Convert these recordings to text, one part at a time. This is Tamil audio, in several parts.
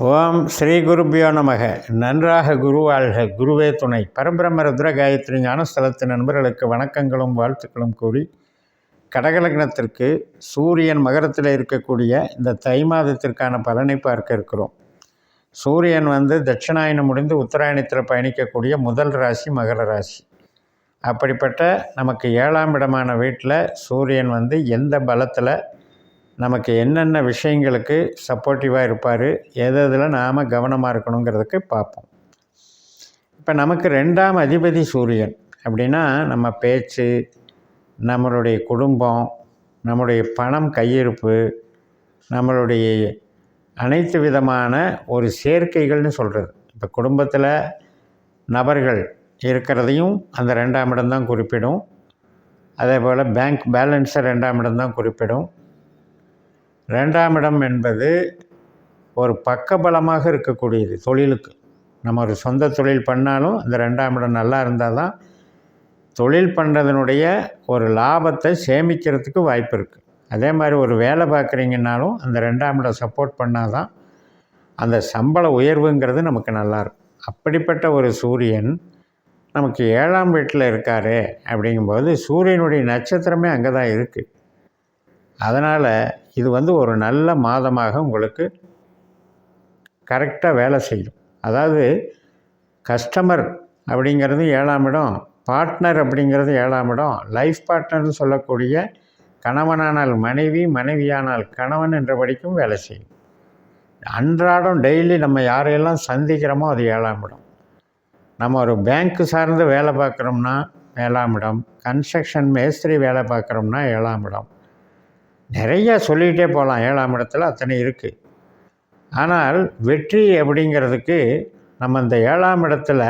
ஓம் ஸ்ரீ குருபியோ நமக. நன்றாக குருவாழ்க, குருவே துணை. பரபிரம்ம ருத்ர காயத்ரி ஞானஸ்தலத்து நண்பர்களுக்கு வணக்கங்களும் வாழ்த்துக்களும் கூறி, கடகலக்னத்திற்கு சூரியன் மகரத்தில் இருக்கக்கூடிய இந்த தை மாதத்திற்கான பலனை பார்க்க இருக்கிறோம். சூரியன் தட்சிணாயனம் முடிந்து உத்தராயணத்தில் பயணிக்கக்கூடிய முதல் ராசி மகர ராசி. அப்படிப்பட்ட நமக்கு 7ஆம் இடமான வீட்டில் சூரியன் எந்த பலத்தில் நமக்கு என்னென்ன விஷயங்களுக்கு சப்போர்ட்டிவாக இருப்பார், எதில் நாம் கவனமாக இருக்கணுங்கிறதுக்கு பார்ப்போம். இப்போ நமக்கு 2ஆம் அதிபதி சூரியன் அப்படின்னா நம்ம பேச்சு, நம்மளுடைய குடும்பம், நம்முடைய பணம் கையிருப்பு, நம்மளுடைய அனைத்து விதமான ஒரு சேர்க்கைகள்னு சொல்கிறது. இப்போ குடும்பத்தில் நபர்கள் இருக்கிறதையும் அந்த 2ஆம் இடம்தான் குறிப்பிடும். அதே போல் பேங்க் பேலன்ஸை 2ஆம் இடம்தான் குறிப்பிடும். 2ஆம் இடம் என்பது ஒரு பக்கபலமாக இருக்கக்கூடியது தொழிலுக்கு. நம்ம ஒரு சொந்த தொழில் பண்ணாலும் அந்த 2ஆம் இடம் நல்லா இருந்தால் தான் தொழில் பண்ணுறதுனுடைய ஒரு லாபத்தை சேமிக்கிறதுக்கு வாய்ப்பு இருக்குது. அதே மாதிரி ஒரு வேலை பார்க்குறீங்கன்னாலும் அந்த 2ஆம் இடம் சப்போர்ட் பண்ணால் தான் அந்த சம்பள உயர்வுங்கிறது நமக்கு நல்லாயிருக்கும். அப்படிப்பட்ட ஒரு சூரியன் நமக்கு 7ஆம் வீட்டில் இருக்கார். அப்படிங்கும்போது சூரியனுடைய நட்சத்திரமே அங்கே தான் இருக்குது. அதனால் இது ஒரு நல்ல மாதமாக உங்களுக்கு கரெக்டாக வேலை செய்யும். அதாவது கஸ்டமர் அப்படிங்கிறது 7ஆம் இடம், பார்ட்னர் அப்படிங்கிறது 7ஆம் இடம், லைஃப் பார்ட்னர்னு சொல்லக்கூடிய கணவனானால் மனைவி, மனைவியானால் கணவன் என்றபடிக்கும் வேலை செய்யும். அன்றாடம் டெய்லி நம்ம யாரையெல்லாம் சந்திக்கிறோமோ அது 7ஆம் இடம். நம்ம ஒரு பேங்க்கு சார்ந்து வேலை பார்க்குறோம்னா 7ஆம் இடம், கன்ஸ்ட்ரக்ஷன் மேஸ்திரி வேலை பார்க்குறோம்னா 7ஆம் இடம். நிறையா சொல்லிகிட்டே போகலாம். 7ஆம் இடத்துல அத்தனை இருக்குது. ஆனால் வெற்றி அப்படிங்கிறதுக்கு நம்ம இந்த 7ஆம் இடத்துல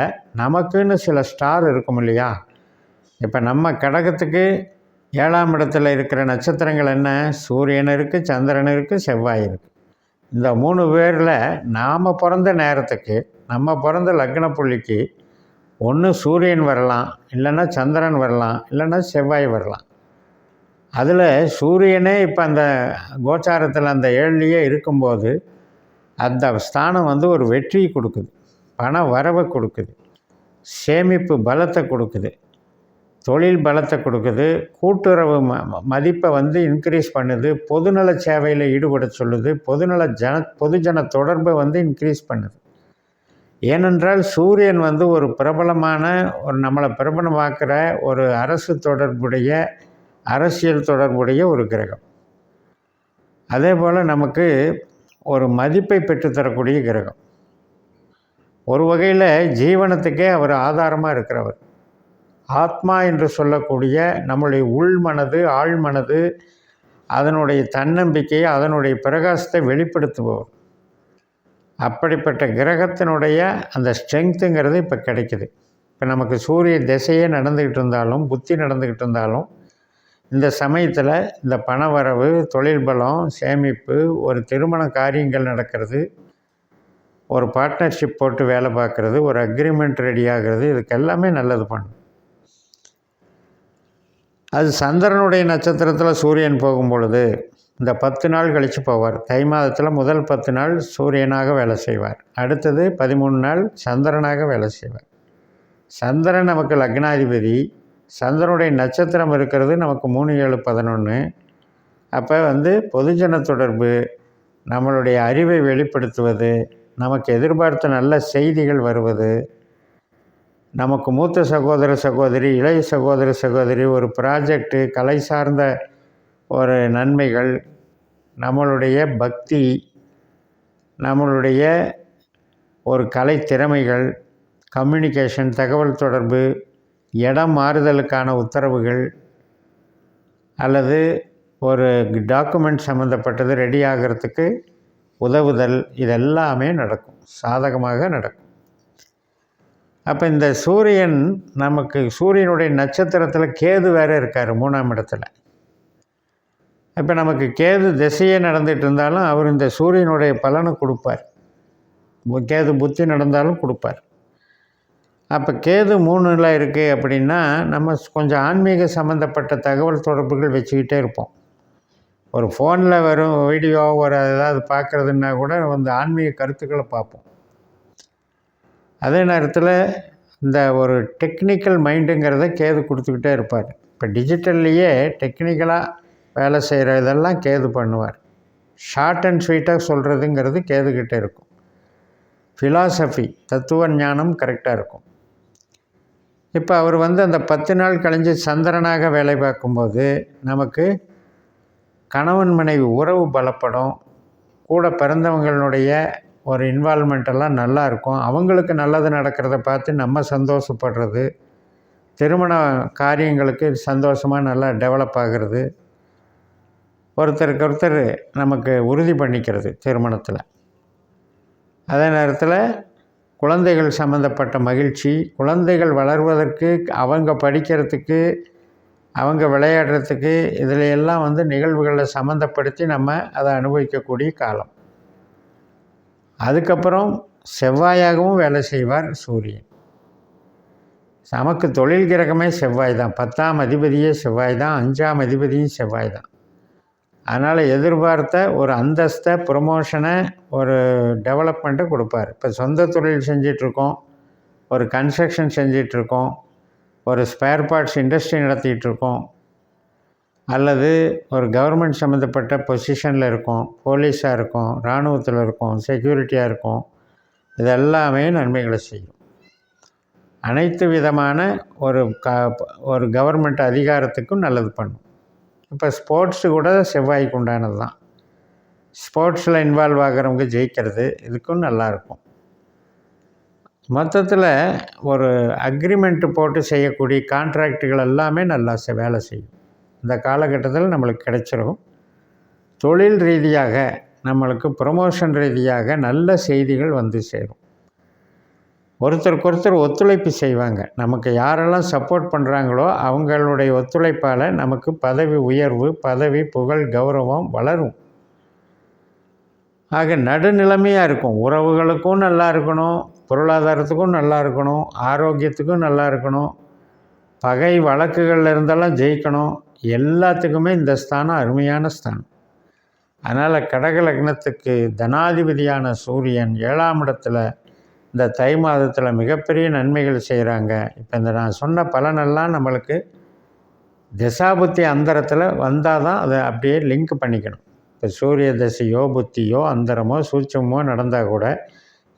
நமக்குன்னு சில ஸ்டார் இருக்கும் இல்லையா? இப்போ நம்ம கடகத்துக்கு 7ஆம் இடத்துல இருக்கிற நட்சத்திரங்கள் என்ன? சூரியன் இருக்குது, சந்திரன் இருக்குது, செவ்வாய் இருக்குது. இந்த 3 பேரில் நாம் பிறந்த நேரத்துக்கு, நம்ம பிறந்த லக்ன புள்ளிக்கு ஒன்று சூரியன் வரலாம், இல்லைன்னா சந்திரன் வரலாம், இல்லைன்னா செவ்வாய் வரலாம். அதில் சூரியனே இப்போ அந்த கோச்சாரத்தில் அந்த 7லேயே இருக்கும்போது அந்த ஸ்தானம் ஒரு வெற்றியை கொடுக்குது, பண வரவை கொடுக்குது, சேமிப்பு பலத்தை கொடுக்குது, தொழில் பலத்தை கொடுக்குது, கூட்டுறவு மதிப்பை இன்க்ரீஸ் பண்ணுது, பொதுநல சேவையில் ஈடுபட சொல்லுது, பொதுஜன தொடர்பை இன்க்ரீஸ் பண்ணுது. ஏனென்றால் சூரியன் ஒரு பிரபலமான ஒரு நம்மளை பிரபலமாக்குற ஒரு அரசு தொடர்புடைய, அரசியல் தொடர்புடைய ஒரு கிரகம். அதே போல் நமக்கு ஒரு மதிப்பை பெற்றுத்தரக்கூடிய கிரகம். ஒரு வகையில் ஜீவனத்துக்கே அவர் ஆதாரமாக இருக்கிறவர். ஆத்மா என்று சொல்லக்கூடிய நம்முடைய உள்மனது, ஆழ்மனது, அதனுடைய தன்னம்பிக்கையை, அதனுடைய பிரகாசத்தை வெளிப்படுத்துபவர். அப்படிப்பட்ட கிரகத்தினுடைய அந்த ஸ்ட்ரென்த்துங்கிறது இப்போ கிடைக்குது. இப்போ நமக்கு சூரிய திசையே நடந்துக்கிட்டு இருந்தாலும், புத்தி நடந்துக்கிட்டு இருந்தாலும், இந்த சமயத்தில் இந்த பணவரவு, தொழில் பலம், சேமிப்பு, ஒரு திருமண காரியங்கள் நடக்கிறது, ஒரு பார்ட்னர்ஷிப் போட்டு வேலை பார்க்குறது, ஒரு அக்ரிமெண்ட் ரெடி ஆகிறது, இதுக்கு எல்லாமே நல்லது பண்ணும். அது சந்திரனுடைய நட்சத்திரத்தில் சூரியன் போகும் பொழுது இந்த 10 நாள் கழித்து போவார். தை மாதத்தில் முதல் 10 நாள் சூரியனாக வேலை செய்வார். அடுத்தது 13 நாள் சந்திரனாக வேலை செய்வார். சந்திரன் நமக்கு லக்னாதிபதி. சந்திரனுடைய நட்சத்திரம் இருக்கிறது நமக்கு 3, 7, 11. அப்போ பொதுஜன தொடர்பு, நம்மளுடைய அறிவை வெளிப்படுத்துவது, நமக்கு எதிர்பார்த்த நல்ல செய்திகள் வருவது, நமக்கு மூத்த சகோதர சகோதரி, இளைய சகோதர சகோதரி, ஒரு ப்ராஜெக்டு, கலை சார்ந்த ஒரு நன்மைகள், நம்மளுடைய பக்தி, நம்மளுடைய ஒரு கலை திறமைகள், கம்யூனிகேஷன், தகவல் தொடர்பு, இடம் மாறுதலுக்கான உத்தரவுகள், அல்லது ஒரு டாக்குமெண்ட் சம்மந்தப்பட்டது ரெடி ஆகிறதுக்கு உதவுதல், இதெல்லாமே நடக்கும், சாதகமாக நடக்கும். அப்போ இந்த சூரியன் நமக்கு சூரியனுடைய நட்சத்திரத்தில் கேது வேறு இருக்கார் 3ஆம் இடத்துல. இப்போ நமக்கு கேது திசையே நடந்துகிட்டு இருந்தாலும் அவர் இந்த சூரியனுடைய பலனை கொடுப்பார். கேது புத்தி நடந்தாலும் கொடுப்பார். அப்போ கேது 3ல் இருக்குது அப்படின்னா நம்ம கொஞ்சம் ஆன்மீக சம்மந்தப்பட்ட தகவல் தொடர்புகள் வச்சுக்கிட்டே இருப்போம். ஒரு ஃபோனில் வரும் வீடியோ ஒரு ஏதாவது பார்க்குறதுன்னா கூட வந்து ஆன்மீக கருத்துக்களை பார்ப்போம். அதே நேரத்தில் இந்த ஒரு டெக்னிக்கல் மைண்டுங்கிறத கேது கொடுத்துக்கிட்டே இருப்பார். இப்போ டிஜிட்டல்லையே டெக்னிக்கலாக வேலை செய்கிற இதெல்லாம் கேது பண்ணுவார். ஷார்ட் அண்ட் ஸ்வீட்டாக சொல்கிறதுங்கிறது கேதுக்கிட்டே இருக்கும். ஃபிலாசபி தத்துவ ஞானம் கரெக்டாக இருக்கும். இப்போ அவர் வந்து அந்த 10 நாள் கழிஞ்சு சந்திரனாக வேலை பார்க்கும்போது நமக்கு கணவன் மனைவி உறவு பலப்படும். கூட பிறந்தவங்களுடைய ஒரு இன்வால்மெண்ட்டெல்லாம் நல்லா இருக்கும். அவங்களுக்கு நல்லது நடக்கிறத பார்த்து நம்ம சந்தோஷப்படுறது, திருமண காரியங்களுக்கு சந்தோஷமாக நல்லா டெவலப் ஆகிறது, ஒருத்தருக்கு ஒருத்தர் நமக்கு உறுதி பண்ணிக்கிறது திருமணத்தில். அதே நேரத்தில் குழந்தைகள் சம்மந்தப்பட்ட மகிழ்ச்சி, குழந்தைகள் வளர்வதற்கு, அவங்க படிக்கிறதுக்கு, அவங்க விளையாடுறதுக்கு, இதில் எல்லாம் வந்து நிகழ்வுகளை சம்மந்தப்படுத்தி நம்ம அதை அனுபவிக்கக்கூடிய காலம். அதுக்கப்புறம் செவ்வாயாகவும் வேலை செய்வார் சூரியன். நமக்கு தொழில் கிரகமே செவ்வாய் தான். 10ஆம் அதிபதியே செவ்வாய் தான். 5ஆம் அதிபதியும் செவ்வாய் தான். அதனால் எதிர்பார்த்த ஒரு அந்தஸ்தை, ப்ரொமோஷனை, ஒரு டெவலப்மெண்ட்டை கொடுப்பார். இப்போ சொந்த தொழில் செஞ்சிட்ருக்கோம், ஒரு கன்ஸ்ட்ரக்ஷன் செஞ்சிட்ருக்கோம், ஒரு ஸ்பேர் பார்ட்ஸ் இண்டஸ்ட்ரி நடத்திட்டுருக்கோம், அல்லது ஒரு கவர்மெண்ட் சம்மந்தப்பட்ட பொசிஷனில் இருக்கோம், போலீஸாக இருக்கோம், இராணுவத்தில் இருக்கோம், செக்யூரிட்டியாக இருக்கோம், இதெல்லாமே நன்மைகளை செய்யும். அனைத்து விதமான ஒரு கவர்மெண்ட் அதிகாரத்துக்கும் நல்லது பண்ணும். இப்போ ஸ்போர்ட்ஸு கூட செவ்வாய்க்கு உண்டானது தான். ஸ்போர்ட்ஸில் இன்வால்வ் ஆகிறவங்க ஜெயிக்கிறது, இதுக்கும் நல்லாயிருக்கும். மொத்தத்தில் ஒரு அக்ரிமெண்ட்டு போட்டு செய்யக்கூடிய கான்ட்ராக்டுகள் எல்லாமே நல்லா வேலை செய்யும். இந்த காலகட்டத்தில் நம்மளுக்கு கிடைச்சிரும். தொழில் ரீதியாக நம்மளுக்கு ப்ரொமோஷன் ரீதியாக நல்ல செய்திகள் வந்து சேரும். ஒருத்தருக்கு ஒத்துழைப்பு செய்வாங்க. நமக்கு யாரெல்லாம் சப்போர்ட் பண்ணுறாங்களோ அவங்களுடைய ஒத்துழைப்பால் நமக்கு பதவி உயர்வு, பதவி, புகழ், கௌரவம் வளரும். ஆக நடுநிலைமையாக இருக்கும். உறவுகளுக்கும் நல்லா இருக்கணும், பொருளாதாரத்துக்கும் நல்லா இருக்கணும், ஆரோக்கியத்துக்கும் நல்லா இருக்கணும், பகை வழக்குகளில் இருந்தெல்லாம் ஜெயிக்கணும். எல்லாத்துக்குமே இந்த ஸ்தானம் அருமையான ஸ்தானம். அதனால் கடக லக்னத்துக்கு தனாதிபதியான சூரியன் 7ஆம் இடத்துல இந்த தை மாதத்தில் மிகப்பெரிய நன்மைகள் செய்கிறாங்க. இப்போ இந்த நான் சொன்ன பலனெல்லாம் நம்மளுக்கு திசாபுத்தி அந்தரத்தில் வந்தால் தான் அதை அப்படியே லிங்க் பண்ணிக்கணும். இப்போ சூரிய தசையோ, புத்தியோ, அந்தரமோ, சூட்சமோ நடந்தால் கூட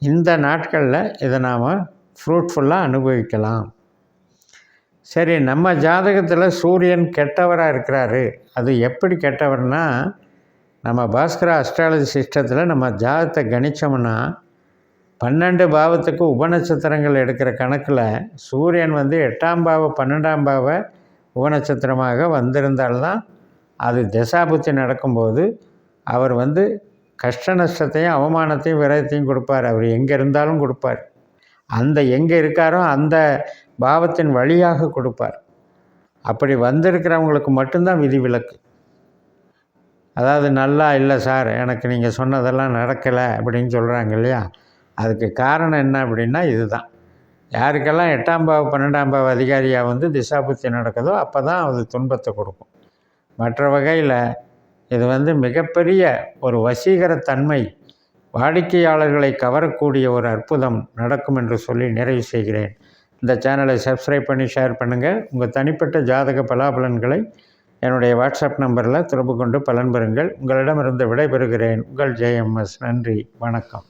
இந்த நாட்களில் இதை நாம் ஃப்ரூட்ஃபுல்லாக அனுபவிக்கலாம். சரி, நம்ம ஜாதகத்தில் சூரியன் கெட்டவராக இருக்கிறாரு. அது எப்படி கெட்டவர்னா, நம்ம பாஸ்கரா அஸ்ட்ராலஜி சிஸ்டத்தில் நம்ம ஜாதகத்தை கணித்தோம்னா 12 பாவத்துக்கு உபநட்சத்திரங்கள் எடுக்கிற கணக்கில் சூரியன் வந்து 8ஆம் பாவ 12ஆம் பாவ உபநட்சத்திரமாக வந்திருந்தால்தான் அது தசாபுத்தி நடக்கும்போது அவர் வந்து கஷ்ட நஷ்டத்தையும் அவமானத்தையும் விரயத்தையும் கொடுப்பார். அவர் எங்கே இருந்தாலும் கொடுப்பார். அந்த எங்கே இருக்காரோ அந்த பாவத்தின் வழியாக கொடுப்பார். அப்படி வந்திருக்கிறவங்களுக்கு மட்டும்தான் விதிவிலக்கு. அதாவது நல்லா இல்லை சார், எனக்கு நீங்கள் சொன்னதெல்லாம் நடக்கலை அப்படின்னு சொல்கிறாங்க இல்லையா, அதுக்கு காரணம் என்ன அப்படின்னா இதுதான். யாருக்கெல்லாம் 8ஆம் பாவ 12ஆம் பாவ அதிகாரியாக வந்து திசாபுத்தி நடக்குதோ அப்போ தான் அது துன்பத்தை கொடுக்கும். மற்ற வகையில் இது வந்து மிகப்பெரிய ஒரு வசீகரத்தன்மை, வாடிக்கையாளர்களை கவரக்கூடிய ஒரு அற்புதம் நடக்கும் என்று சொல்லி நிறைவு செய்கிறேன். இந்த சேனலை சப்ஸ்கிரைப் பண்ணி ஷேர் பண்ணுங்கள். உங்கள் தனிப்பட்ட ஜாதக பலாபலன்களை என்னுடைய வாட்ஸ்அப் நம்பரில் தொடர்பு கொண்டு பலன் பெறுங்கள். உங்களிடமிருந்து விடைபெறுகிறேன். உங்கள் JMS. நன்றி, வணக்கம்.